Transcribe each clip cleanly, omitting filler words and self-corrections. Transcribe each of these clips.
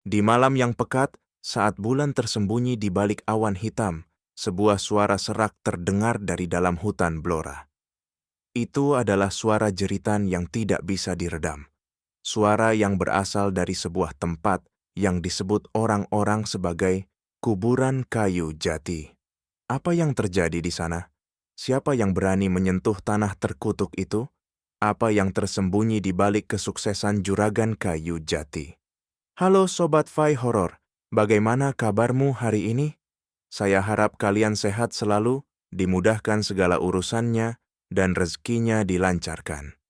Di malam yang pekat, saat bulan tersembunyi di balik awan hitam, sebuah suara serak terdengar dari dalam hutan belora. Itu adalah suara jeritan yang tidak bisa diredam. Suara yang berasal dari sebuah tempat yang disebut orang-orang sebagai kuburan kayu jati. Apa yang terjadi di sana? Siapa yang berani menyentuh tanah terkutuk itu? Apa yang tersembunyi di balik kesuksesan juragan kayu jati? Halo Sobat Fai Horor, bagaimana kabarmu hari ini? Saya harap kalian sehat selalu, dimudahkan segala urusannya, dan rezekinya dilancarkan.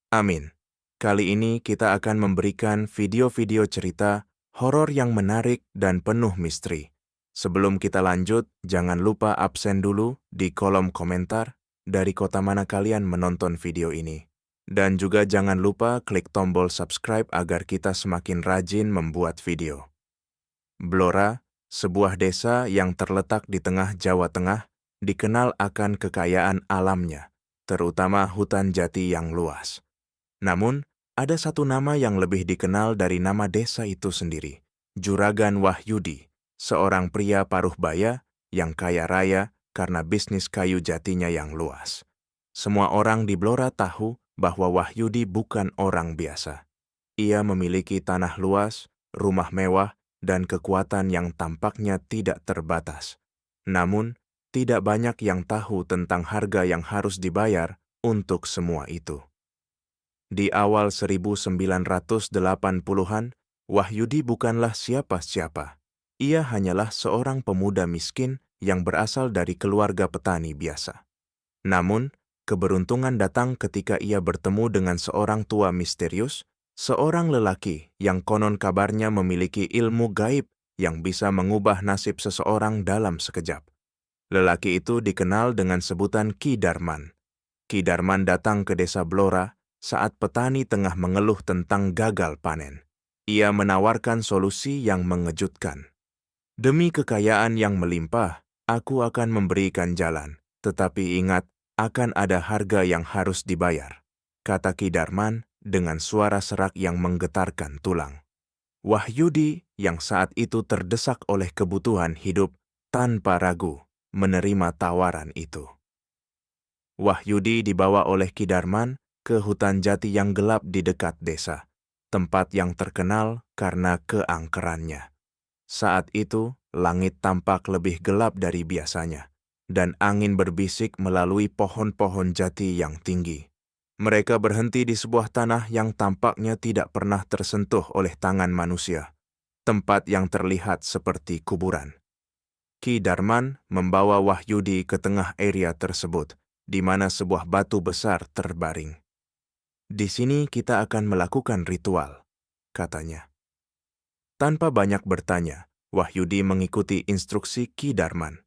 Amin. Kali ini kita akan memberikan video-video cerita horor yang menarik dan penuh misteri. Sebelum kita lanjut, jangan lupa absen dulu di kolom komentar dari kota mana kalian menonton video ini. Dan juga jangan lupa klik tombol subscribe agar kita semakin rajin membuat video. Blora, sebuah desa yang terletak di tengah Jawa Tengah, dikenal akan kekayaan alamnya, terutama hutan jati yang luas. Namun, ada satu nama yang lebih dikenal dari nama desa itu sendiri, Juragan Wahyudi, seorang pria paruh baya yang kaya raya karena bisnis kayu jatinya yang luas. Semua orang di Blora tahu bahwa Wahyudi bukan orang biasa. Ia memiliki tanah luas, rumah mewah, dan kekuatan yang tampaknya tidak terbatas. Namun, tidak banyak yang tahu tentang harga yang harus dibayar untuk semua itu. Di awal 1980-an, Wahyudi bukanlah siapa-siapa. Ia hanyalah seorang pemuda miskin yang berasal dari keluarga petani biasa. Namun, keberuntungan datang ketika ia bertemu dengan seorang tua misterius, seorang lelaki yang konon kabarnya memiliki ilmu gaib yang bisa mengubah nasib seseorang dalam sekejap. Lelaki itu dikenal dengan sebutan Ki Darman. Ki Darman datang ke desa Blora saat petani tengah mengeluh tentang gagal panen. Ia menawarkan solusi yang mengejutkan. Demi kekayaan yang melimpah, aku akan memberikan jalan, tetapi ingat, akan ada harga yang harus dibayar, kata Ki Darman dengan suara serak yang menggetarkan tulang. Wahyudi yang saat itu terdesak oleh kebutuhan hidup tanpa ragu menerima tawaran itu. Wahyudi dibawa oleh Ki Darman ke hutan jati yang gelap di dekat desa, tempat yang terkenal karena keangkerannya. Saat itu, langit tampak lebih gelap dari biasanya, dan angin berbisik melalui pohon-pohon jati yang tinggi. Mereka berhenti di sebuah tanah yang tampaknya tidak pernah tersentuh oleh tangan manusia, tempat yang terlihat seperti kuburan. Ki Darman membawa Wahyudi ke tengah area tersebut, di mana sebuah batu besar terbaring. Di sini kita akan melakukan ritual, katanya. Tanpa banyak bertanya, Wahyudi mengikuti instruksi Ki Darman.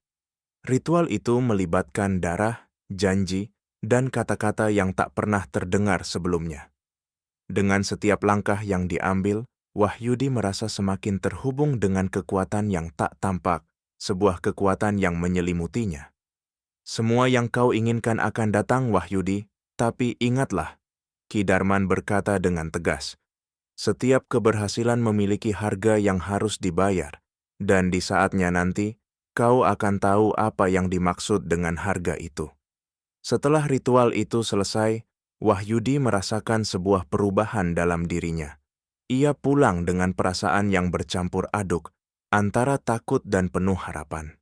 Ritual itu melibatkan darah, janji, dan kata-kata yang tak pernah terdengar sebelumnya. Dengan setiap langkah yang diambil, Wahyudi merasa semakin terhubung dengan kekuatan yang tak tampak, sebuah kekuatan yang menyelimutinya. Semua yang kau inginkan akan datang, Wahyudi, tapi ingatlah, Ki Darman berkata dengan tegas, setiap keberhasilan memiliki harga yang harus dibayar, dan di saatnya nanti, kau akan tahu apa yang dimaksud dengan harga itu. Setelah ritual itu selesai, Wahyudi merasakan sebuah perubahan dalam dirinya. Ia pulang dengan perasaan yang bercampur aduk, antara takut dan penuh harapan.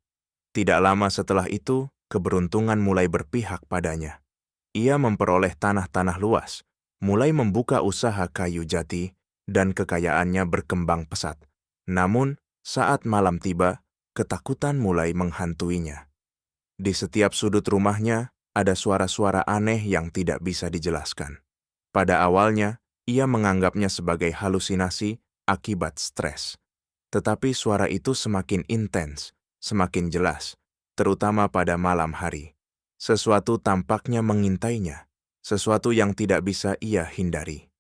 Tidak lama setelah itu, keberuntungan mulai berpihak padanya. Ia memperoleh tanah-tanah luas, mulai membuka usaha kayu jati, dan kekayaannya berkembang pesat. Namun, saat malam tiba, ketakutan mulai menghantuinya. Di setiap sudut rumahnya, ada suara-suara aneh yang tidak bisa dijelaskan. Pada awalnya, ia menganggapnya sebagai halusinasi akibat stres. Tetapi suara itu semakin intens, semakin jelas, terutama pada malam hari. Sesuatu tampaknya mengintainya, sesuatu yang tidak bisa ia hindari.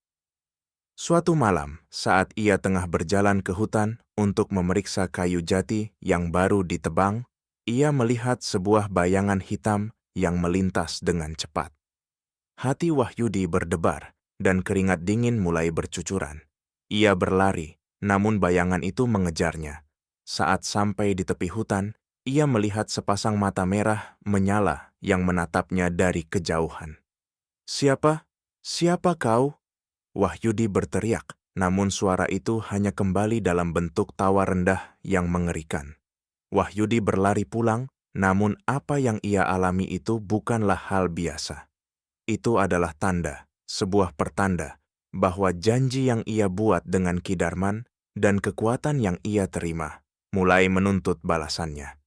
Suatu malam, saat ia tengah berjalan ke hutan untuk memeriksa kayu jati yang baru ditebang, ia melihat sebuah bayangan hitam yang melintas dengan cepat. Hati Wahyudi berdebar dan keringat dingin mulai bercucuran. Ia berlari, namun bayangan itu mengejarnya. Saat sampai di tepi hutan, ia melihat sepasang mata merah menyala yang menatapnya dari kejauhan. "Siapa? Siapa kau?" Wahyudi berteriak, namun suara itu hanya kembali dalam bentuk tawa rendah yang mengerikan. Wahyudi berlari pulang, namun apa yang ia alami itu bukanlah hal biasa. Itu adalah tanda, sebuah pertanda, bahwa janji yang ia buat dengan Ki Darman dan kekuatan yang ia terima mulai menuntut balasannya.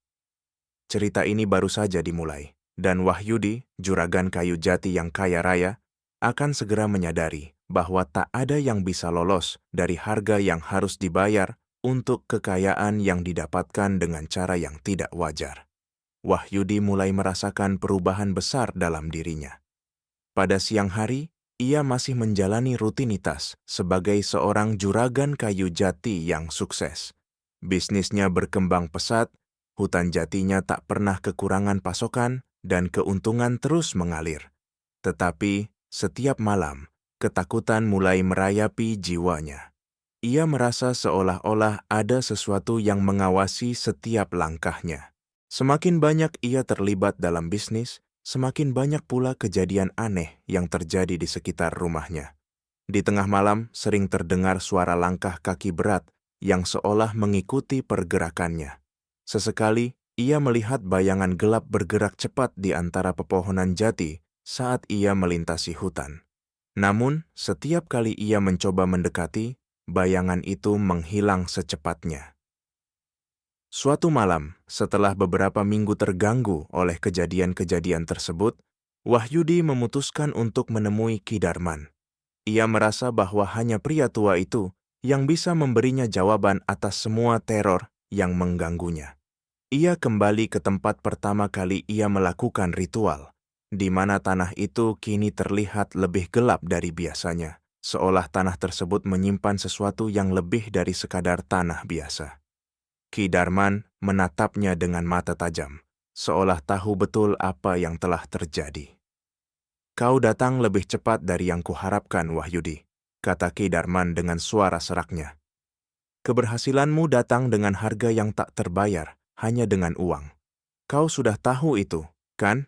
Cerita ini baru saja dimulai, dan Wahyudi, juragan kayu jati yang kaya raya, akan segera menyadari bahwa tak ada yang bisa lolos dari harga yang harus dibayar untuk kekayaan yang didapatkan dengan cara yang tidak wajar. Wahyudi mulai merasakan perubahan besar dalam dirinya. Pada siang hari, ia masih menjalani rutinitas sebagai seorang juragan kayu jati yang sukses. Bisnisnya berkembang pesat, hutan jatinya tak pernah kekurangan pasokan, dan keuntungan terus mengalir. Tetapi, setiap malam, ketakutan mulai merayapi jiwanya. Ia merasa seolah-olah ada sesuatu yang mengawasi setiap langkahnya. Semakin banyak ia terlibat dalam bisnis, semakin banyak pula kejadian aneh yang terjadi di sekitar rumahnya. Di tengah malam sering terdengar suara langkah kaki berat yang seolah mengikuti pergerakannya. Sesekali, ia melihat bayangan gelap bergerak cepat di antara pepohonan jati saat ia melintasi hutan. Namun, setiap kali ia mencoba mendekati, bayangan itu menghilang secepatnya. Suatu malam, setelah beberapa minggu terganggu oleh kejadian-kejadian tersebut, Wahyudi memutuskan untuk menemui Ki Darman. Ia merasa bahwa hanya pria tua itu yang bisa memberinya jawaban atas semua teror yang mengganggunya. Ia kembali ke tempat pertama kali ia melakukan ritual, di mana tanah itu kini terlihat lebih gelap dari biasanya, seolah tanah tersebut menyimpan sesuatu yang lebih dari sekadar tanah biasa. Ki Darman menatapnya dengan mata tajam, seolah tahu betul apa yang telah terjadi. "Kau datang lebih cepat dari yang kuharapkan, Wahyudi," kata Ki Darman dengan suara seraknya. "Keberhasilanmu datang dengan harga yang tak terbayar, hanya dengan uang. Kau sudah tahu itu, kan?"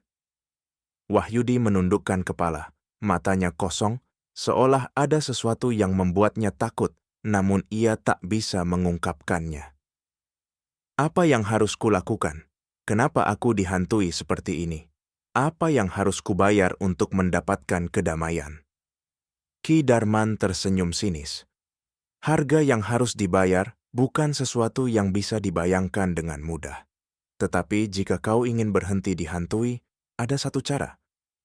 Wahyudi menundukkan kepala, matanya kosong, seolah ada sesuatu yang membuatnya takut, namun ia tak bisa mengungkapkannya. "Apa yang harus kulakukan? Kenapa aku dihantui seperti ini? Apa yang harus kubayar untuk mendapatkan kedamaian?" Ki Darman tersenyum sinis. "Harga yang harus dibayar bukan sesuatu yang bisa dibayangkan dengan mudah. Tetapi jika kau ingin berhenti dihantui, ada satu cara.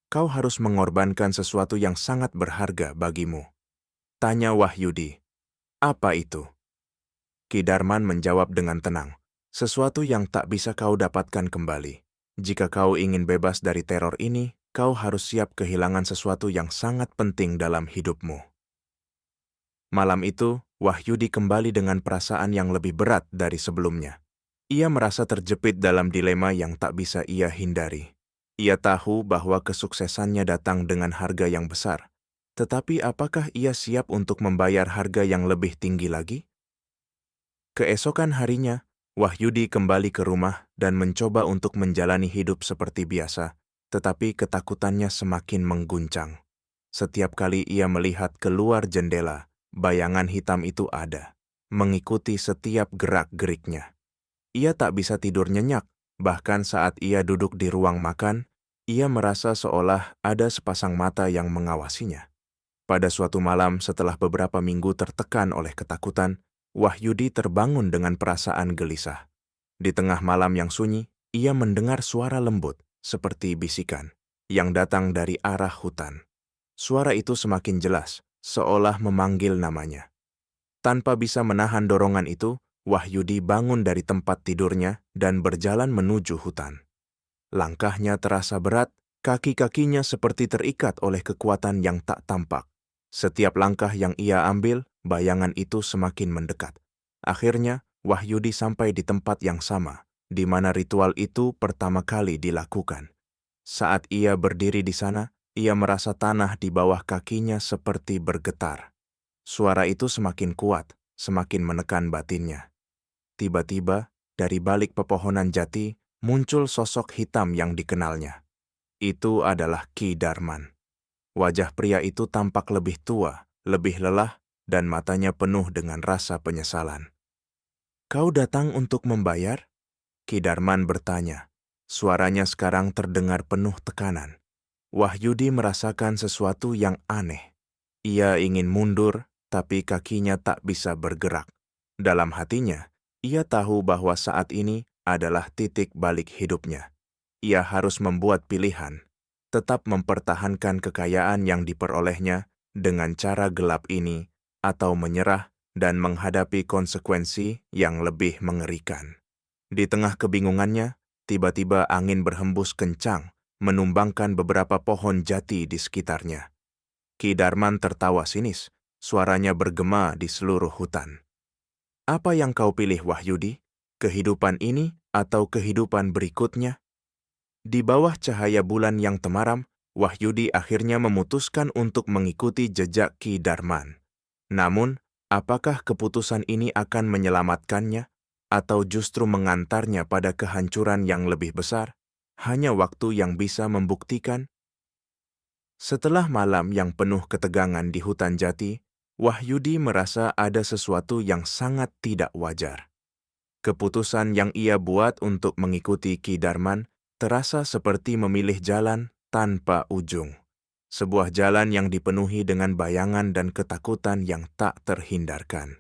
Kau harus mengorbankan sesuatu yang sangat berharga bagimu." Tanya Wahyudi, "Apa itu?" Ki Darman menjawab dengan tenang, "Sesuatu yang tak bisa kau dapatkan kembali. Jika kau ingin bebas dari teror ini, kau harus siap kehilangan sesuatu yang sangat penting dalam hidupmu." Malam itu, Wahyudi kembali dengan perasaan yang lebih berat dari sebelumnya. Ia merasa terjepit dalam dilema yang tak bisa ia hindari. Ia tahu bahwa kesuksesannya datang dengan harga yang besar. Tetapi apakah ia siap untuk membayar harga yang lebih tinggi lagi? Keesokan harinya, Wahyudi kembali ke rumah dan mencoba untuk menjalani hidup seperti biasa, tetapi ketakutannya semakin mengguncang. Setiap kali ia melihat keluar jendela, bayangan hitam itu ada, mengikuti setiap gerak-geriknya. Ia tak bisa tidur nyenyak, bahkan saat ia duduk di ruang makan, ia merasa seolah ada sepasang mata yang mengawasinya. Pada suatu malam setelah beberapa minggu tertekan oleh ketakutan, Wahyudi terbangun dengan perasaan gelisah. Di tengah malam yang sunyi, ia mendengar suara lembut, seperti bisikan, yang datang dari arah hutan. Suara itu semakin jelas, seolah memanggil namanya. Tanpa bisa menahan dorongan itu, Wahyudi bangun dari tempat tidurnya dan berjalan menuju hutan. Langkahnya terasa berat, kaki-kakinya seperti terikat oleh kekuatan yang tak tampak. Setiap langkah yang ia ambil, bayangan itu semakin mendekat. Akhirnya, Wahyudi sampai di tempat yang sama, di mana ritual itu pertama kali dilakukan. Saat ia berdiri di sana, ia merasa tanah di bawah kakinya seperti bergetar. Suara itu semakin kuat, semakin menekan batinnya. Tiba-tiba, dari balik pepohonan jati, muncul sosok hitam yang dikenalnya. Itu adalah Ki Darman. Wajah pria itu tampak lebih tua, lebih lelah, dan matanya penuh dengan rasa penyesalan. "Kau datang untuk membayar?" Ki Darman bertanya. Suaranya sekarang terdengar penuh tekanan. Wahyudi merasakan sesuatu yang aneh. Ia ingin mundur, tapi kakinya tak bisa bergerak. Dalam hatinya, ia tahu bahwa saat ini adalah titik balik hidupnya. Ia harus membuat pilihan, tetap mempertahankan kekayaan yang diperolehnya dengan cara gelap ini, atau menyerah dan menghadapi konsekuensi yang lebih mengerikan. Di tengah kebingungannya, tiba-tiba angin berhembus kencang, menumbangkan beberapa pohon jati di sekitarnya. Ki Darman tertawa sinis, suaranya bergema di seluruh hutan. "Apa yang kau pilih, Wahyudi? Kehidupan ini atau kehidupan berikutnya?" Di bawah cahaya bulan yang temaram, Wahyudi akhirnya memutuskan untuk mengikuti jejak Ki Darman. Namun, apakah keputusan ini akan menyelamatkannya, atau justru mengantarnya pada kehancuran yang lebih besar? Hanya waktu yang bisa membuktikan. Setelah malam yang penuh ketegangan di hutan jati, Wahyudi merasa ada sesuatu yang sangat tidak wajar. Keputusan yang ia buat untuk mengikuti Ki Darman terasa seperti memilih jalan tanpa ujung. Sebuah jalan yang dipenuhi dengan bayangan dan ketakutan yang tak terhindarkan.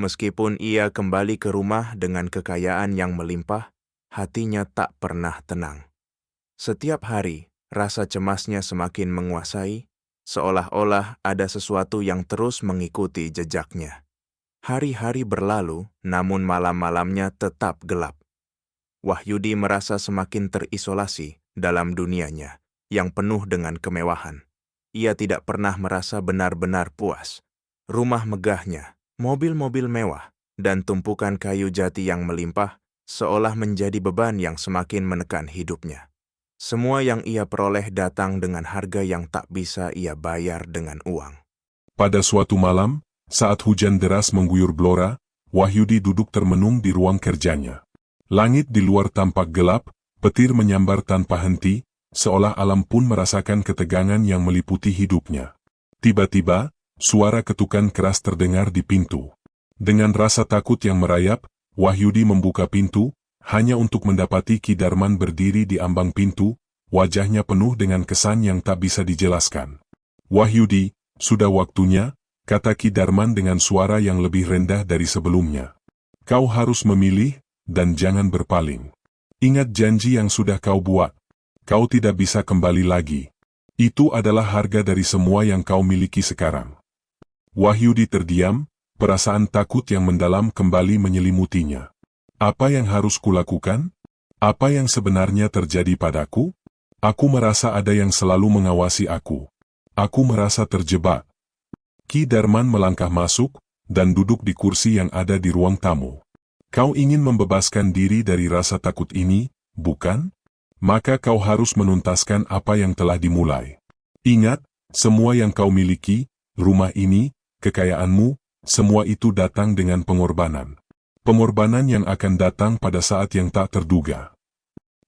Meskipun ia kembali ke rumah dengan kekayaan yang melimpah, hatinya tak pernah tenang. Setiap hari, rasa cemasnya semakin menguasai, seolah-olah ada sesuatu yang terus mengikuti jejaknya. Hari-hari berlalu, namun malam-malamnya tetap gelap. Wahyudi merasa semakin terisolasi dalam dunianya, yang penuh dengan kemewahan. Ia tidak pernah merasa benar-benar puas. Rumah megahnya, mobil-mobil mewah, dan tumpukan kayu jati yang melimpah, seolah menjadi beban yang semakin menekan hidupnya. Semua yang ia peroleh datang dengan harga yang tak bisa ia bayar dengan uang. Pada suatu malam, saat hujan deras mengguyur Blora, Wahyudi duduk termenung di ruang kerjanya. Langit di luar tampak gelap, petir menyambar tanpa henti, seolah alam pun merasakan ketegangan yang meliputi hidupnya. Tiba-tiba, suara ketukan keras terdengar di pintu. Dengan rasa takut yang merayap, Wahyudi membuka pintu, hanya untuk mendapati Ki Darman berdiri di ambang pintu, wajahnya penuh dengan kesan yang tak bisa dijelaskan. "Wahyudi, sudah waktunya," kata Ki Darman dengan suara yang lebih rendah dari sebelumnya. "Kau harus memilih, dan jangan berpaling. Ingat janji yang sudah kau buat. Kau tidak bisa kembali lagi. Itu adalah harga dari semua yang kau miliki sekarang." Wahyudi terdiam, perasaan takut yang mendalam kembali menyelimutinya. Apa yang harus kulakukan? Apa yang sebenarnya terjadi padaku? Aku merasa ada yang selalu mengawasi aku. Aku merasa terjebak. Ki Darman melangkah masuk, dan duduk di kursi yang ada di ruang tamu. "Kau ingin membebaskan diri dari rasa takut ini, bukan? Maka kau harus menuntaskan apa yang telah dimulai. Ingat, semua yang kau miliki, rumah ini, kekayaanmu, semua itu datang dengan pengorbanan. Pengorbanan yang akan datang pada saat yang tak terduga."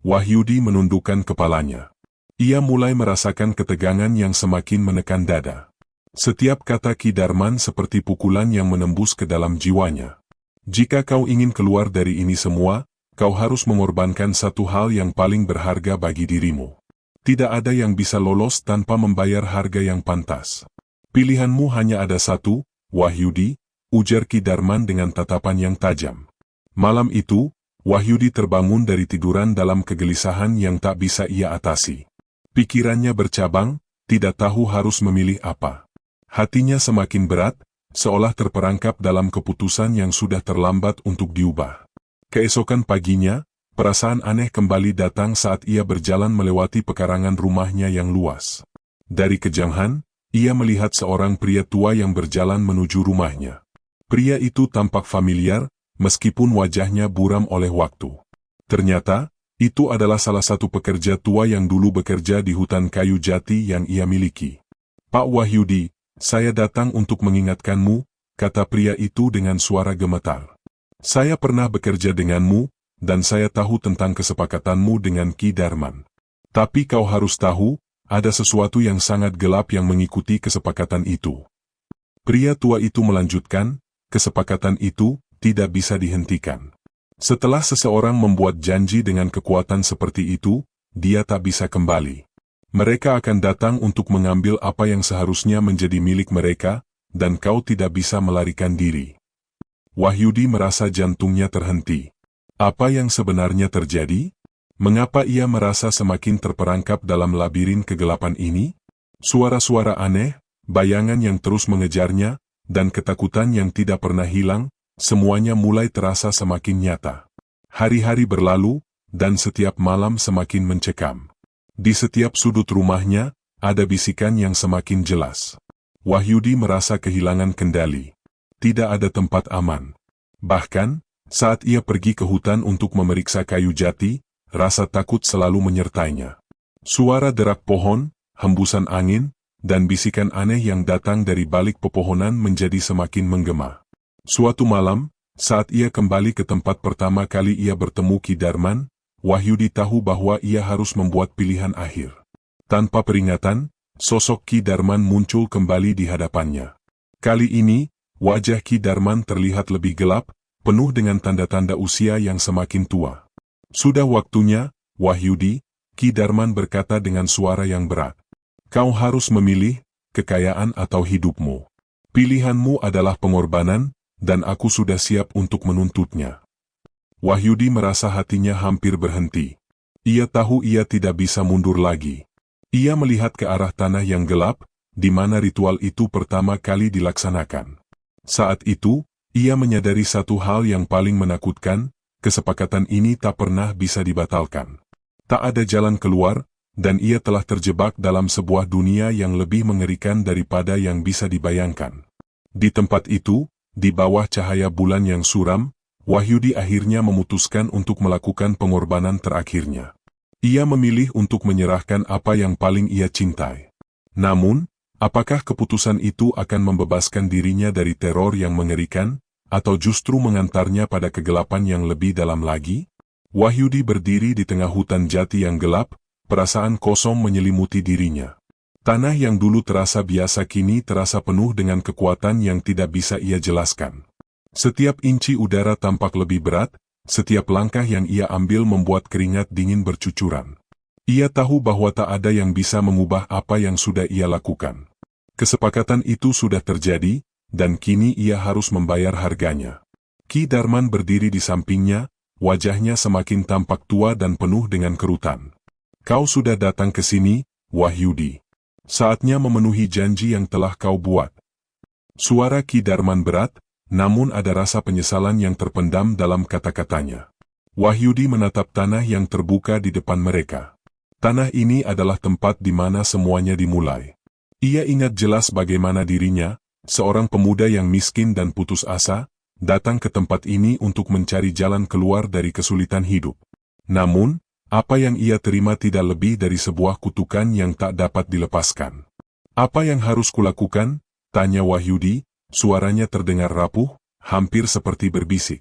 Wahyudi menundukkan kepalanya. Ia mulai merasakan ketegangan yang semakin menekan dada. Setiap kata Ki Darman seperti pukulan yang menembus ke dalam jiwanya. "Jika kau ingin keluar dari ini semua, kau harus mengorbankan satu hal yang paling berharga bagi dirimu. Tidak ada yang bisa lolos tanpa membayar harga yang pantas. Pilihanmu hanya ada satu, Wahyudi," ujar Ki Darman dengan tatapan yang tajam. Malam itu, Wahyudi terbangun dari tiduran dalam kegelisahan yang tak bisa ia atasi. Pikirannya bercabang, tidak tahu harus memilih apa. Hatinya semakin berat, seolah terperangkap dalam keputusan yang sudah terlambat untuk diubah. Keesokan paginya, perasaan aneh kembali datang saat ia berjalan melewati pekarangan rumahnya yang luas. Dari kejauhan, ia melihat seorang pria tua yang berjalan menuju rumahnya. Pria itu tampak familiar, meskipun wajahnya buram oleh waktu. Ternyata, itu adalah salah satu pekerja tua yang dulu bekerja di hutan kayu jati yang ia miliki. "Pak Wahyudi, saya datang untuk mengingatkanmu," kata pria itu dengan suara gemetar. Saya pernah bekerja denganmu, dan saya tahu tentang kesepakatanmu dengan Ki Darman. Tapi kau harus tahu, ada sesuatu yang sangat gelap yang mengikuti kesepakatan itu. Pria tua itu melanjutkan, kesepakatan itu tidak bisa dihentikan. Setelah seseorang membuat janji dengan kekuatan seperti itu, dia tak bisa kembali. Mereka akan datang untuk mengambil apa yang seharusnya menjadi milik mereka, dan kau tidak bisa melarikan diri. Wahyudi merasa jantungnya terhenti. Apa yang sebenarnya terjadi? Mengapa ia merasa semakin terperangkap dalam labirin kegelapan ini? Suara-suara aneh, bayangan yang terus mengejarnya, dan ketakutan yang tidak pernah hilang, semuanya mulai terasa semakin nyata. Hari-hari berlalu, dan setiap malam semakin mencekam. Di setiap sudut rumahnya, ada bisikan yang semakin jelas. Wahyudi merasa kehilangan kendali. Tidak ada tempat aman. Bahkan, saat ia pergi ke hutan untuk memeriksa kayu jati, rasa takut selalu menyertainya. Suara derak pohon, hembusan angin, dan bisikan aneh yang datang dari balik pepohonan menjadi semakin menggema. Suatu malam, saat ia kembali ke tempat pertama kali ia bertemu Ki Darman, Wahyudi tahu bahwa ia harus membuat pilihan akhir. Tanpa peringatan, sosok Ki Darman muncul kembali di hadapannya. Kali ini, wajah Ki Darman terlihat lebih gelap, penuh dengan tanda-tanda usia yang semakin tua. Sudah waktunya, Wahyudi, Ki Darman berkata dengan suara yang berat. Kau harus memilih, kekayaan atau hidupmu. Pilihanmu adalah pengorbanan, dan aku sudah siap untuk menuntutnya. Wahyudi merasa hatinya hampir berhenti. Ia tahu ia tidak bisa mundur lagi. Ia melihat ke arah tanah yang gelap, di mana ritual itu pertama kali dilaksanakan. Saat itu, ia menyadari satu hal yang paling menakutkan, kesepakatan ini tak pernah bisa dibatalkan. Tak ada jalan keluar, dan ia telah terjebak dalam sebuah dunia yang lebih mengerikan daripada yang bisa dibayangkan. Di tempat itu, di bawah cahaya bulan yang suram, Wahyudi akhirnya memutuskan untuk melakukan pengorbanan terakhirnya. Ia memilih untuk menyerahkan apa yang paling ia cintai. Namun, apakah keputusan itu akan membebaskan dirinya dari teror yang mengerikan, atau justru mengantarnya pada kegelapan yang lebih dalam lagi? Wahyudi berdiri di tengah hutan jati yang gelap, perasaan kosong menyelimuti dirinya. Tanah yang dulu terasa biasa kini terasa penuh dengan kekuatan yang tidak bisa ia jelaskan. Setiap inci udara tampak lebih berat, setiap langkah yang ia ambil membuat keringat dingin bercucuran. Ia tahu bahwa tak ada yang bisa mengubah apa yang sudah ia lakukan. Kesepakatan itu sudah terjadi, dan kini ia harus membayar harganya. Ki Darman berdiri di sampingnya, wajahnya semakin tampak tua dan penuh dengan kerutan. Kau sudah datang ke sini, Wahyudi. Saatnya memenuhi janji yang telah kau buat. Suara Ki Darman berat, namun ada rasa penyesalan yang terpendam dalam kata-katanya. Wahyudi menatap tanah yang terbuka di depan mereka. Tanah ini adalah tempat di mana semuanya dimulai. Ia ingat jelas bagaimana dirinya, seorang pemuda yang miskin dan putus asa, datang ke tempat ini untuk mencari jalan keluar dari kesulitan hidup. Namun, apa yang ia terima tidak lebih dari sebuah kutukan yang tak dapat dilepaskan. Apa yang harus kulakukan? Tanya Wahyudi, suaranya terdengar rapuh, hampir seperti berbisik.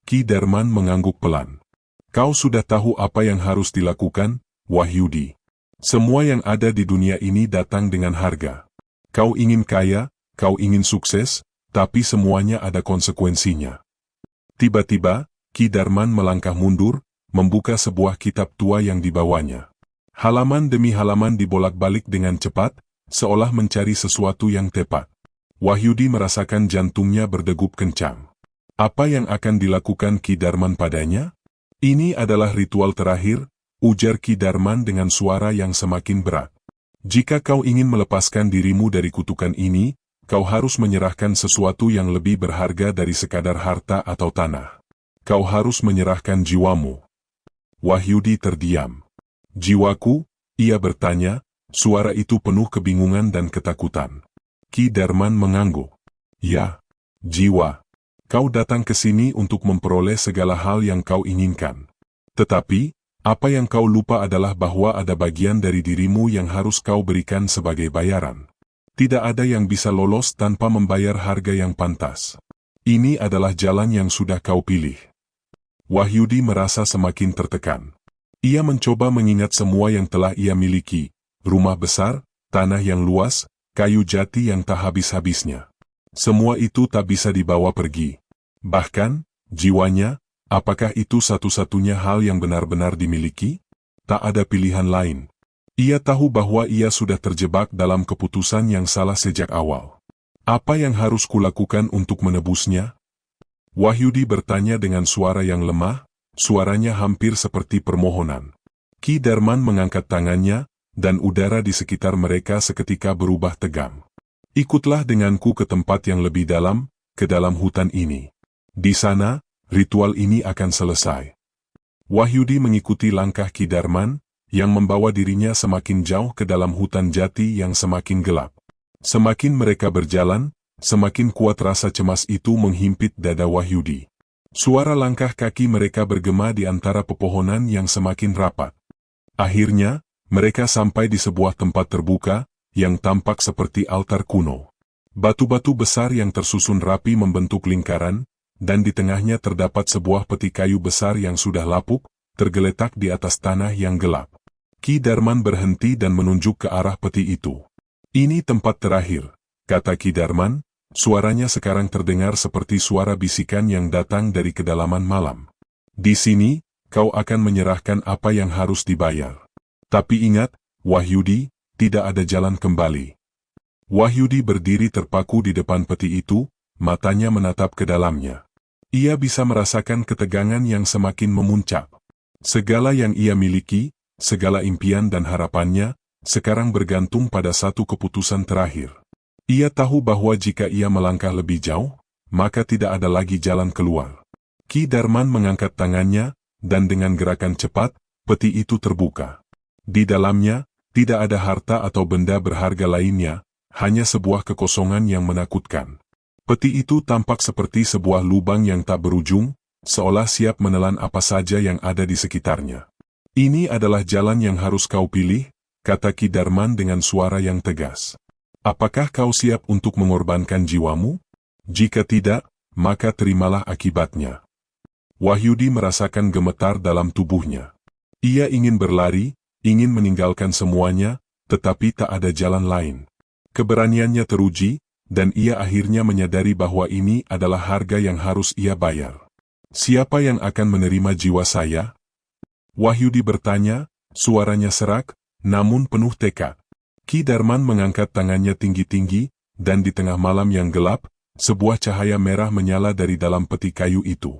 Ki Darman mengangguk pelan. Kau sudah tahu apa yang harus dilakukan, Wahyudi. Semua yang ada di dunia ini datang dengan harga. Kau ingin kaya, kau ingin sukses, tapi semuanya ada konsekuensinya. Tiba-tiba, Ki Darman melangkah mundur, membuka sebuah kitab tua yang dibawanya. Halaman demi halaman dibolak-balik dengan cepat, seolah mencari sesuatu yang tepat. Wahyudi merasakan jantungnya berdegup kencang. Apa yang akan dilakukan Ki Darman padanya? Ini adalah ritual terakhir, ujar Ki Darman dengan suara yang semakin berat. Jika kau ingin melepaskan dirimu dari kutukan ini, kau harus menyerahkan sesuatu yang lebih berharga dari sekadar harta atau tanah. Kau harus menyerahkan jiwamu. Wahyudi terdiam. Jiwaku? Ia bertanya, suara itu penuh kebingungan dan ketakutan. Ki Darman mengangguk. Ya, jiwa. Kau datang ke sini untuk memperoleh segala hal yang kau inginkan. Tetapi, apa yang kau lupa adalah bahwa ada bagian dari dirimu yang harus kau berikan sebagai bayaran. Tidak ada yang bisa lolos tanpa membayar harga yang pantas. Ini adalah jalan yang sudah kau pilih. Wahyudi merasa semakin tertekan. Ia mencoba mengingat semua yang telah ia miliki, rumah besar, tanah yang luas, kayu jati yang tak habis-habisnya. Semua itu tak bisa dibawa pergi. Bahkan, jiwanya, apakah itu satu-satunya hal yang benar-benar dimiliki? Tak ada pilihan lain. Ia tahu bahwa ia sudah terjebak dalam keputusan yang salah sejak awal. Apa yang harus kulakukan untuk menebusnya? Wahyudi bertanya dengan suara yang lemah, suaranya hampir seperti permohonan. Ki Darman mengangkat tangannya, dan udara di sekitar mereka seketika berubah tegang. Ikutlah denganku ke tempat yang lebih dalam, ke dalam hutan ini. Di sana, ritual ini akan selesai. Wahyudi mengikuti langkah Ki Darman, yang membawa dirinya semakin jauh ke dalam hutan jati yang semakin gelap. Semakin mereka berjalan, semakin kuat rasa cemas itu menghimpit dada Wahyudi. Suara langkah kaki mereka bergema di antara pepohonan yang semakin rapat. Akhirnya, mereka sampai di sebuah tempat terbuka, yang tampak seperti altar kuno. Batu-batu besar yang tersusun rapi membentuk lingkaran, dan di tengahnya terdapat sebuah peti kayu besar yang sudah lapuk, tergeletak di atas tanah yang gelap. Ki Darman berhenti dan menunjuk ke arah peti itu. Ini tempat terakhir, kata Ki Darman, suaranya sekarang terdengar seperti suara bisikan yang datang dari kedalaman malam. Di sini, kau akan menyerahkan apa yang harus dibayar. Tapi ingat, Wahyudi, tidak ada jalan kembali. Wahyudi berdiri terpaku di depan peti itu, matanya menatap ke dalamnya. Ia bisa merasakan ketegangan yang semakin memuncak. Segala yang ia miliki, segala impian dan harapannya, sekarang bergantung pada satu keputusan terakhir. Ia tahu bahwa jika ia melangkah lebih jauh, maka tidak ada lagi jalan keluar. Ki Darman mengangkat tangannya, dan dengan gerakan cepat, peti itu terbuka. Di dalamnya, tidak ada harta atau benda berharga lainnya, hanya sebuah kekosongan yang menakutkan. Peti itu tampak seperti sebuah lubang yang tak berujung, seolah siap menelan apa saja yang ada di sekitarnya. Ini adalah jalan yang harus kau pilih, kata Ki Darman dengan suara yang tegas. Apakah kau siap untuk mengorbankan jiwamu? Jika tidak, maka terimalah akibatnya. Wahyudi merasakan gemetar dalam tubuhnya. Ia ingin berlari, ingin meninggalkan semuanya, tetapi tak ada jalan lain. Keberaniannya teruji, dan ia akhirnya menyadari bahwa ini adalah harga yang harus ia bayar. Siapa yang akan menerima jiwa saya? Wahyudi bertanya, suaranya serak, namun penuh tekad. Ki Darman mengangkat tangannya tinggi-tinggi, dan di tengah malam yang gelap, sebuah cahaya merah menyala dari dalam peti kayu itu.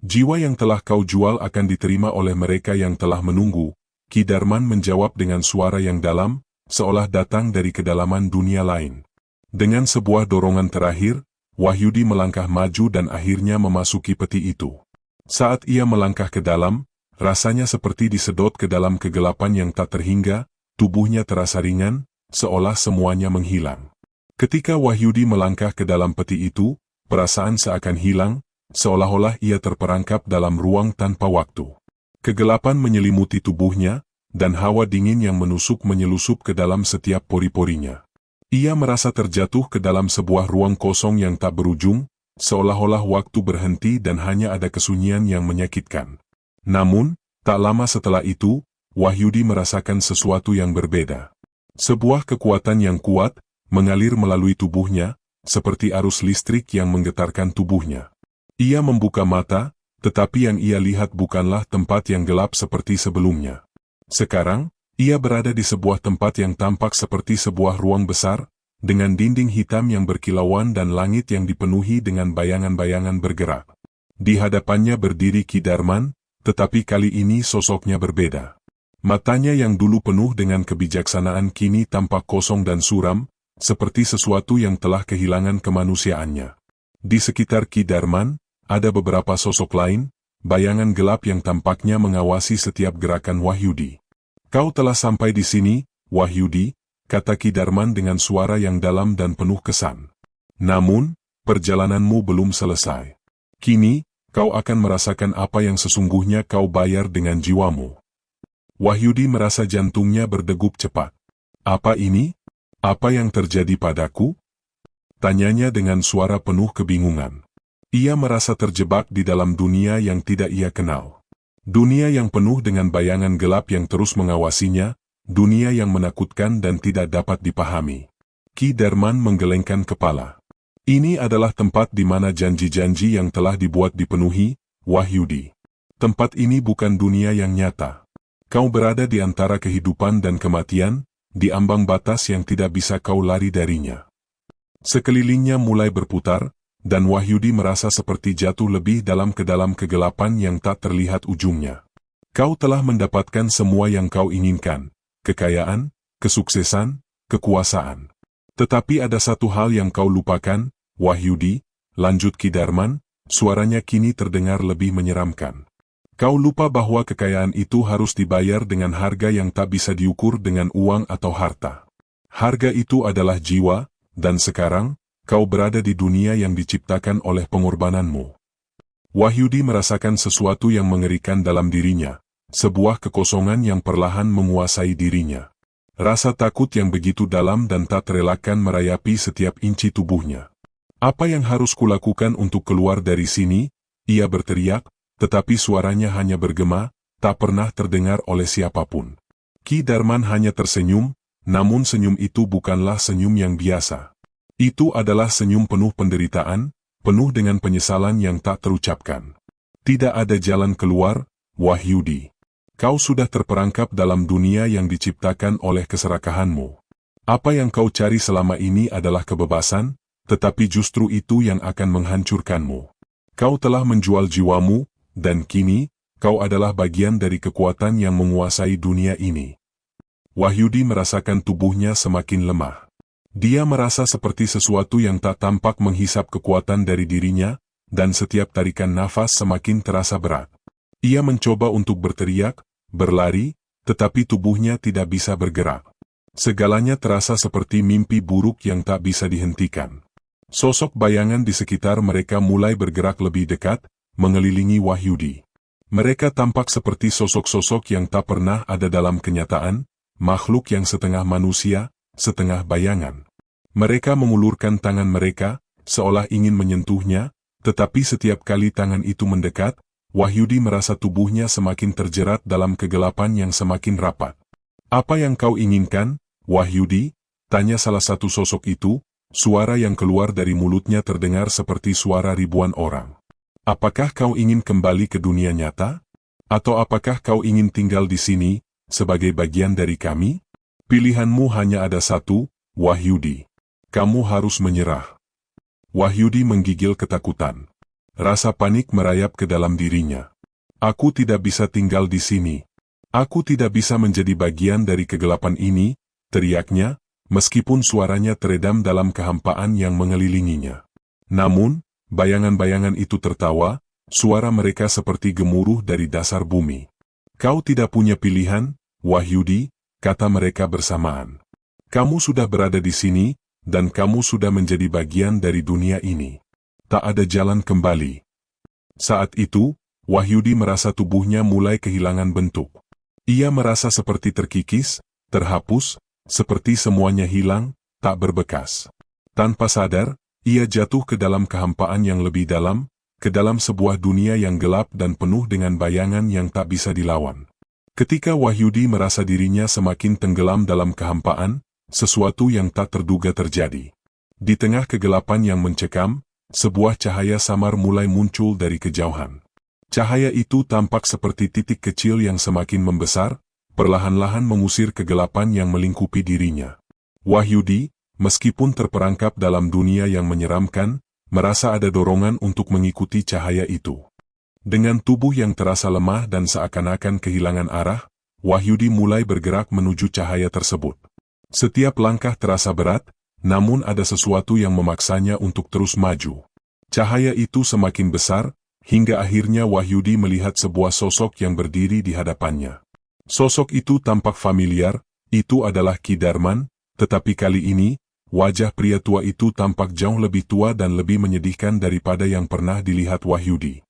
Jiwa yang telah kau jual akan diterima oleh mereka yang telah menunggu, Ki Darman menjawab dengan suara yang dalam, seolah datang dari kedalaman dunia lain. Dengan sebuah dorongan terakhir, Wahyudi melangkah maju dan akhirnya memasuki peti itu. Saat ia melangkah ke dalam, rasanya seperti disedot ke dalam kegelapan yang tak terhingga, tubuhnya terasa ringan, seolah semuanya menghilang. Ketika Wahyudi melangkah ke dalam peti itu, perasaan seakan hilang, seolah-olah ia terperangkap dalam ruang tanpa waktu. Kegelapan menyelimuti tubuhnya, dan hawa dingin yang menusuk menyelusup ke dalam setiap pori-porinya. Ia merasa terjatuh ke dalam sebuah ruang kosong yang tak berujung, seolah-olah waktu berhenti dan hanya ada kesunyian yang menyakitkan. Namun, tak lama setelah itu, Wahyudi merasakan sesuatu yang berbeda. Sebuah kekuatan yang kuat, mengalir melalui tubuhnya, seperti arus listrik yang menggetarkan tubuhnya. Ia membuka mata, tetapi yang ia lihat bukanlah tempat yang gelap seperti sebelumnya. Sekarang, ia berada di sebuah tempat yang tampak seperti sebuah ruang besar, dengan dinding hitam yang berkilauan dan langit yang dipenuhi dengan bayangan-bayangan bergerak. Di hadapannya berdiri Ki Darman, tetapi kali ini sosoknya berbeda. Matanya yang dulu penuh dengan kebijaksanaan kini tampak kosong dan suram, seperti sesuatu yang telah kehilangan kemanusiaannya. Di sekitar Ki Darman, ada beberapa sosok lain, bayangan gelap yang tampaknya mengawasi setiap gerakan Wahyudi. Kau telah sampai di sini, Wahyudi, kata Ki Darman dengan suara yang dalam dan penuh kesan. Namun, perjalananmu belum selesai. Kini, kau akan merasakan apa yang sesungguhnya kau bayar dengan jiwamu. Wahyudi merasa jantungnya berdegup cepat. Apa ini? Apa yang terjadi padaku? Tanyanya dengan suara penuh kebingungan. Ia merasa terjebak di dalam dunia yang tidak ia kenal. Dunia yang penuh dengan bayangan gelap yang terus mengawasinya, dunia yang menakutkan dan tidak dapat dipahami. Ki Darman menggelengkan kepala. Ini adalah tempat di mana janji-janji yang telah dibuat dipenuhi, Wahyudi. Tempat ini bukan dunia yang nyata. Kau berada di antara kehidupan dan kematian, di ambang batas yang tidak bisa kau lari darinya. Sekelilingnya mulai berputar, dan Wahyudi merasa seperti jatuh lebih dalam ke dalam kegelapan yang tak terlihat ujungnya. Kau telah mendapatkan semua yang kau inginkan, kekayaan, kesuksesan, kekuasaan. Tetapi ada satu hal yang kau lupakan, Wahyudi, lanjut Ki Darman, suaranya kini terdengar lebih menyeramkan. Kau lupa bahwa kekayaan itu harus dibayar dengan harga yang tak bisa diukur dengan uang atau harta. Harga itu adalah jiwa, dan sekarang, kau berada di dunia yang diciptakan oleh pengorbananmu. Wahyudi merasakan sesuatu yang mengerikan dalam dirinya, sebuah kekosongan yang perlahan menguasai dirinya. Rasa takut yang begitu dalam dan tak terelakkan merayapi setiap inci tubuhnya. Apa yang harus kulakukan untuk keluar dari sini? Ia berteriak, tetapi suaranya hanya bergema, tak pernah terdengar oleh siapapun. Ki Darman hanya tersenyum, namun senyum itu bukanlah senyum yang biasa. Itu adalah senyum penuh penderitaan, penuh dengan penyesalan yang tak terucapkan. Tidak ada jalan keluar, Wahyudi. Kau sudah terperangkap dalam dunia yang diciptakan oleh keserakahanmu. Apa yang kau cari selama ini adalah kebebasan, tetapi justru itu yang akan menghancurkanmu. Kau telah menjual jiwamu, dan kini, kau adalah bagian dari kekuatan yang menguasai dunia ini. Wahyudi merasakan tubuhnya semakin lemah. Dia merasa seperti sesuatu yang tak tampak menghisap kekuatan dari dirinya, dan setiap tarikan nafas semakin terasa berat. Ia mencoba untuk berteriak, berlari, tetapi tubuhnya tidak bisa bergerak. Segalanya terasa seperti mimpi buruk yang tak bisa dihentikan. Sosok bayangan di sekitar mereka mulai bergerak lebih dekat, mengelilingi Wahyudi. Mereka tampak seperti sosok-sosok yang tak pernah ada dalam kenyataan, makhluk yang setengah manusia, setengah bayangan. Mereka mengulurkan tangan mereka, seolah ingin menyentuhnya, tetapi setiap kali tangan itu mendekat, Wahyudi merasa tubuhnya semakin terjerat dalam kegelapan yang semakin rapat. Apa yang kau inginkan, Wahyudi? Tanya salah satu sosok itu, suara yang keluar dari mulutnya terdengar seperti suara ribuan orang. Apakah kau ingin kembali ke dunia nyata? Atau apakah kau ingin tinggal di sini, sebagai bagian dari kami? Pilihanmu hanya ada satu, Wahyudi. Kamu harus menyerah. Wahyudi menggigil ketakutan. Rasa panik merayap ke dalam dirinya. Aku tidak bisa tinggal di sini. Aku tidak bisa menjadi bagian dari kegelapan ini, teriaknya, meskipun suaranya teredam dalam kehampaan yang mengelilinginya. Namun, bayangan-bayangan itu tertawa, suara mereka seperti gemuruh dari dasar bumi. Kau tidak punya pilihan, Wahyudi, kata mereka bersamaan. Kamu sudah berada di sini, dan kamu sudah menjadi bagian dari dunia ini. Tak ada jalan kembali. Saat itu, Wahyudi merasa tubuhnya mulai kehilangan bentuk. Ia merasa seperti terkikis, terhapus, seperti semuanya hilang, tak berbekas. Tanpa sadar, ia jatuh ke dalam kehampaan yang lebih dalam, ke dalam sebuah dunia yang gelap dan penuh dengan bayangan yang tak bisa dilawan. Ketika Wahyudi merasa dirinya semakin tenggelam dalam kehampaan, sesuatu yang tak terduga terjadi. Di tengah kegelapan yang mencekam, sebuah cahaya samar mulai muncul dari kejauhan. Cahaya itu tampak seperti titik kecil yang semakin membesar, perlahan-lahan mengusir kegelapan yang melingkupi dirinya. Wahyudi, meskipun terperangkap dalam dunia yang menyeramkan, merasa ada dorongan untuk mengikuti cahaya itu. Dengan tubuh yang terasa lemah dan seakan-akan kehilangan arah, Wahyudi mulai bergerak menuju cahaya tersebut. Setiap langkah terasa berat, namun ada sesuatu yang memaksanya untuk terus maju. Cahaya itu semakin besar, hingga akhirnya Wahyudi melihat sebuah sosok yang berdiri di hadapannya. Sosok itu tampak familiar, itu adalah Ki Darman, tetapi kali ini, wajah pria tua itu tampak jauh lebih tua dan lebih menyedihkan daripada yang pernah dilihat Wahyudi.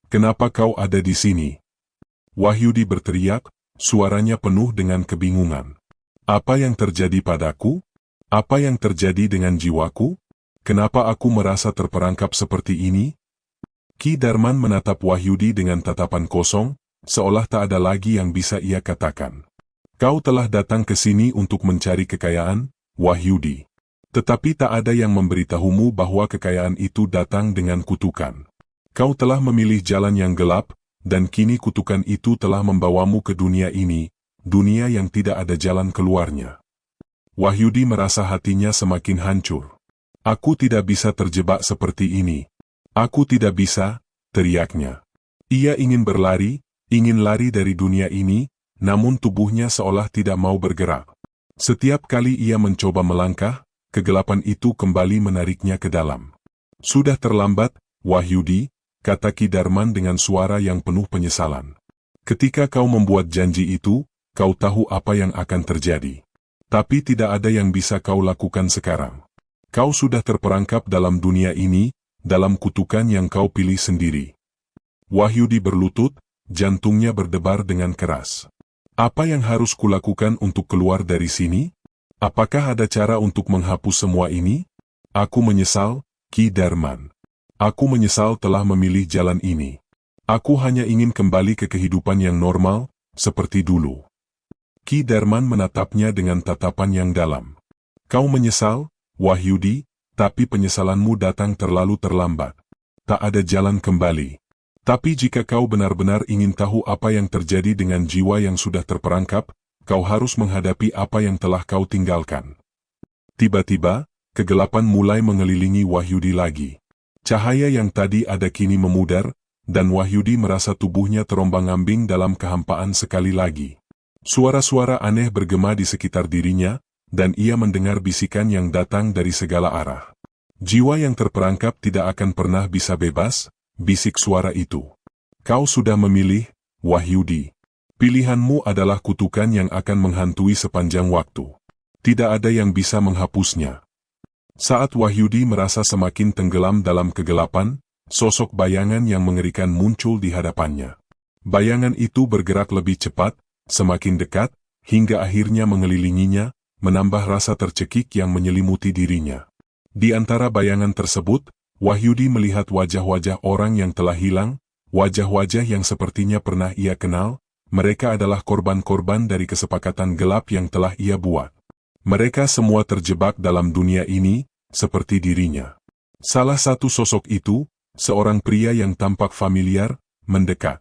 Kenapa kau ada di sini? Wahyudi berteriak, suaranya penuh dengan kebingungan. Apa yang terjadi padaku? Apa yang terjadi dengan jiwaku? Kenapa aku merasa terperangkap seperti ini? Ki Darman menatap Wahyudi dengan tatapan kosong, seolah tak ada lagi yang bisa ia katakan. Kau telah datang ke sini untuk mencari kekayaan, Wahyudi. Tetapi tak ada yang memberitahumu bahwa kekayaan itu datang dengan kutukan. Kau telah memilih jalan yang gelap, dan kini kutukan itu telah membawamu ke dunia ini, dunia yang tidak ada jalan keluarnya. Wahyudi merasa hatinya semakin hancur. Aku tidak bisa terjebak seperti ini. Aku tidak bisa, teriaknya. Ia ingin berlari, ingin lari dari dunia ini, namun tubuhnya seolah tidak mau bergerak. Setiap kali ia mencoba melangkah, kegelapan itu kembali menariknya ke dalam. Sudah terlambat, Wahyudi, kata Ki Darman dengan suara yang penuh penyesalan. Ketika kau membuat janji itu, kau tahu apa yang akan terjadi. Tapi tidak ada yang bisa kau lakukan sekarang. Kau sudah terperangkap dalam dunia ini, dalam kutukan yang kau pilih sendiri. Wahyudi berlutut, jantungnya berdebar dengan keras. Apa yang harus kulakukan untuk keluar dari sini? Apakah ada cara untuk menghapus semua ini? Aku menyesal, Ki Darman. Aku menyesal telah memilih jalan ini. Aku hanya ingin kembali ke kehidupan yang normal, seperti dulu. Ki Darman menatapnya dengan tatapan yang dalam. Kau menyesal, Wahyudi, tapi penyesalanmu datang terlalu terlambat. Tak ada jalan kembali. Tapi jika kau benar-benar ingin tahu apa yang terjadi dengan jiwa yang sudah terperangkap, kau harus menghadapi apa yang telah kau tinggalkan. Tiba-tiba, kegelapan mulai mengelilingi Wahyudi lagi. Cahaya yang tadi ada kini memudar, dan Wahyudi merasa tubuhnya terombang-ambing dalam kehampaan sekali lagi. Suara-suara aneh bergema di sekitar dirinya, dan ia mendengar bisikan yang datang dari segala arah. Jiwa yang terperangkap tidak akan pernah bisa bebas, bisik suara itu. Kau sudah memilih, Wahyudi. Pilihanmu adalah kutukan yang akan menghantui sepanjang waktu. Tidak ada yang bisa menghapusnya. Saat Wahyudi merasa semakin tenggelam dalam kegelapan, sosok bayangan yang mengerikan muncul di hadapannya. Bayangan itu bergerak lebih cepat, semakin dekat, hingga akhirnya mengelilinginya, menambah rasa tercekik yang menyelimuti dirinya. Di antara bayangan tersebut, Wahyudi melihat wajah-wajah orang yang telah hilang, wajah-wajah yang sepertinya pernah ia kenal. Mereka adalah korban-korban dari kesepakatan gelap yang telah ia buat. Mereka semua terjebak dalam dunia ini, seperti dirinya. Salah satu sosok itu, seorang pria yang tampak familiar, mendekat.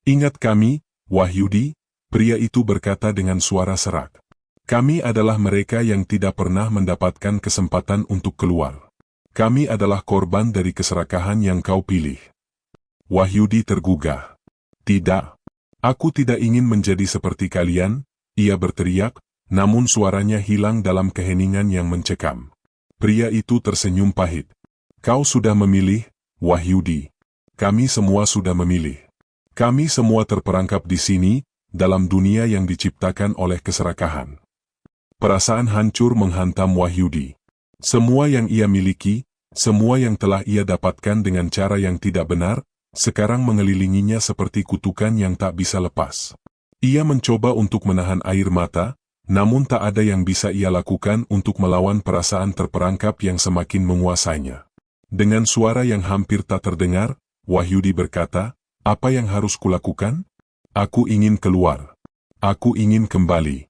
Ingat kami, Wahyudi, pria itu berkata dengan suara serak. Kami adalah mereka yang tidak pernah mendapatkan kesempatan untuk keluar. Kami adalah korban dari keserakahan yang kau pilih. Wahyudi tergugah. Tidak. Aku tidak ingin menjadi seperti kalian, ia berteriak, namun suaranya hilang dalam keheningan yang mencekam. Pria itu tersenyum pahit. Kau sudah memilih, Wahyudi. Kami semua sudah memilih. Kami semua terperangkap di sini, dalam dunia yang diciptakan oleh keserakahan. Perasaan hancur menghantam Wahyudi. Semua yang ia miliki, semua yang telah ia dapatkan dengan cara yang tidak benar, sekarang mengelilinginya seperti kutukan yang tak bisa lepas. Ia mencoba untuk menahan air mata, namun tak ada yang bisa ia lakukan untuk melawan perasaan terperangkap yang semakin menguasainya. Dengan suara yang hampir tak terdengar, Wahyudi berkata, apa yang harus kulakukan? Aku ingin keluar. Aku ingin kembali.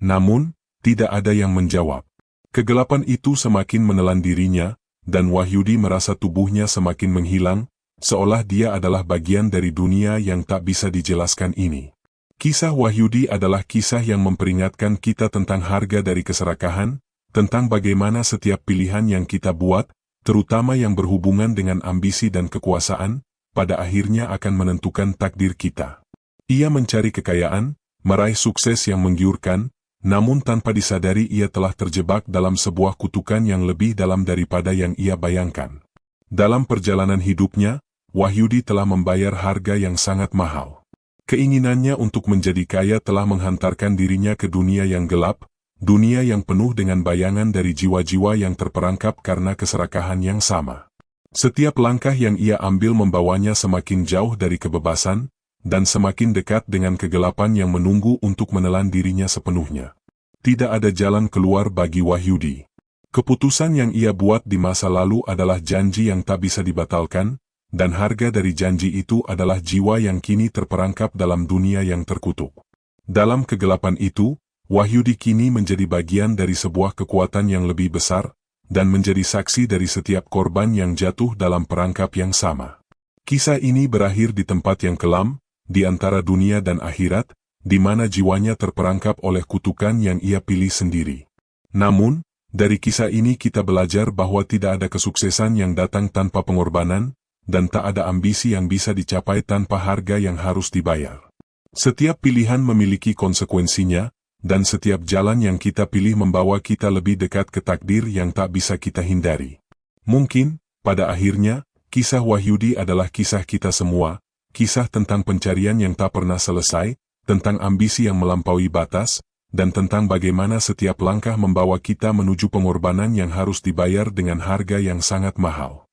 Namun, tidak ada yang menjawab. Kegelapan itu semakin menelan dirinya, dan Wahyudi merasa tubuhnya semakin menghilang, seolah dia adalah bagian dari dunia yang tak bisa dijelaskan ini. Kisah Wahyudi adalah kisah yang memperingatkan kita tentang harga dari keserakahan, tentang bagaimana setiap pilihan yang kita buat, terutama yang berhubungan dengan ambisi dan kekuasaan, pada akhirnya akan menentukan takdir kita. Ia mencari kekayaan, meraih sukses yang menggiurkan, namun tanpa disadari ia telah terjebak dalam sebuah kutukan yang lebih dalam daripada yang ia bayangkan. Dalam perjalanan hidupnya, Wahyudi telah membayar harga yang sangat mahal. Keinginannya untuk menjadi kaya telah menghantarkan dirinya ke dunia yang gelap, dunia yang penuh dengan bayangan dari jiwa-jiwa yang terperangkap karena keserakahan yang sama. Setiap langkah yang ia ambil membawanya semakin jauh dari kebebasan, dan semakin dekat dengan kegelapan yang menunggu untuk menelan dirinya sepenuhnya. Tidak ada jalan keluar bagi Wahyudi. Keputusan yang ia buat di masa lalu adalah janji yang tak bisa dibatalkan, dan harga dari janji itu adalah jiwa yang kini terperangkap dalam dunia yang terkutuk. Dalam kegelapan itu, Wahyudi kini menjadi bagian dari sebuah kekuatan yang lebih besar, dan menjadi saksi dari setiap korban yang jatuh dalam perangkap yang sama. Kisah ini berakhir di tempat yang kelam, di antara dunia dan akhirat, di mana jiwanya terperangkap oleh kutukan yang ia pilih sendiri. Namun, dari kisah ini kita belajar bahwa tidak ada kesuksesan yang datang tanpa pengorbanan, dan tak ada ambisi yang bisa dicapai tanpa harga yang harus dibayar. Setiap pilihan memiliki konsekuensinya, dan setiap jalan yang kita pilih membawa kita lebih dekat ke takdir yang tak bisa kita hindari. Mungkin, pada akhirnya, kisah Wahyudi adalah kisah kita semua, kisah tentang pencarian yang tak pernah selesai, tentang ambisi yang melampaui batas, dan tentang bagaimana setiap langkah membawa kita menuju pengorbanan yang harus dibayar dengan harga yang sangat mahal.